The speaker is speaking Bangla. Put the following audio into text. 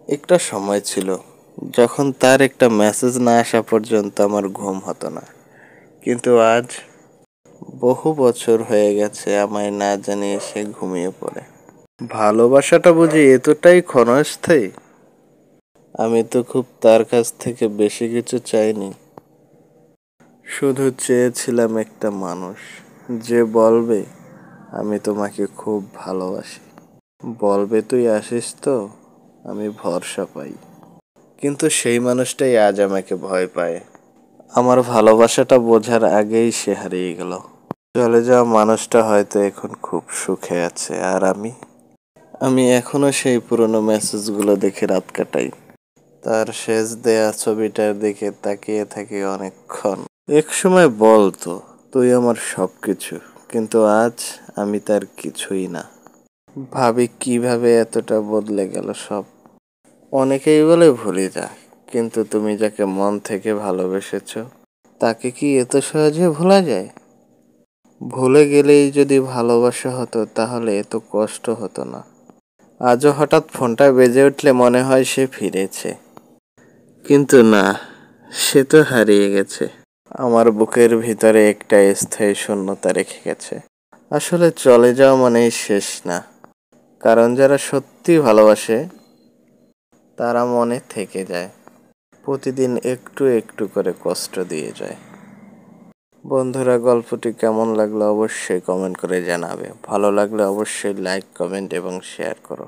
একটা সময় ছিল যখন তার একটা মেসেজ না আসা পর্যন্ত আমার ঘুম হতো না। কিন্তু আজ বহু বছর হয়ে গেছে আমায় না জানিয়ে সে ঘুমিয়ে পড়ে। ভালোবাসাটা বুঝি এতটাই ক্ষণস্থায়ী? আমি তো খুব তার কাছ থেকে বেশি কিছু চাইনি, শুধু চেয়েছিলাম একটা মানুষ যে বলবে আমি তোমাকে খুব ভালোবাসি, বলবে তুই আসিস তো, আমি ভরসা পাই। কিন্তু সেই মানুষটাই আজ আমাকে ভয় পায়। আমার ভালোবাসাটা বোঝার আগেই সে হারিয়ে গেল। চলে যাওয়া মানুষটা হয়তো এখন খুব সুখে আছে, আর আমি এখনো সেই পুরনো মেসেজগুলো দেখে রাত কাটাই। তার শেষ দেয়া ছবিটার দিকে তাকিয়ে থাকি অনেকক্ষণ। এক সময় বলতো তুই আমার সবকিছু, কিন্তু আজ আমি তার কিছুই না। ভাবি কিভাবে এতটা বদলে গেল সব। অনেকেই বলে ভুলে যা, কিন্তু তুমি যাকে মন থেকে ভালোবেসেছো তাকে কি এত সহজে ভোলা যায়? ভুলে গেলেই যদি ভালোবাসা হতো তাহলে এত কষ্ট হতো না। আজও হঠাৎ ফোনটা বেজে উঠলে মনে হয় সে ফিরেছে, কিন্তু না, সে তো হারিয়ে গেছে। আমার বুকের ভিতরে একটা স্থায়ী শূন্যতা রেখে গেছে। আসলে চলে যাওয়া মানেই শেষ না, কারণ যারা সত্যি ভালোবাসে তারা মনে থেকে যায়, প্রতিদিন একটু একটু করে কষ্ট দিয়ে যায়। বন্ধুরা, গল্পটি কেমন লাগলো অবশ্যই কমেন্ট করে জানাবে। ভালো লাগলে অবশ্যই লাইক, কমেন্ট এবং শেয়ার করো।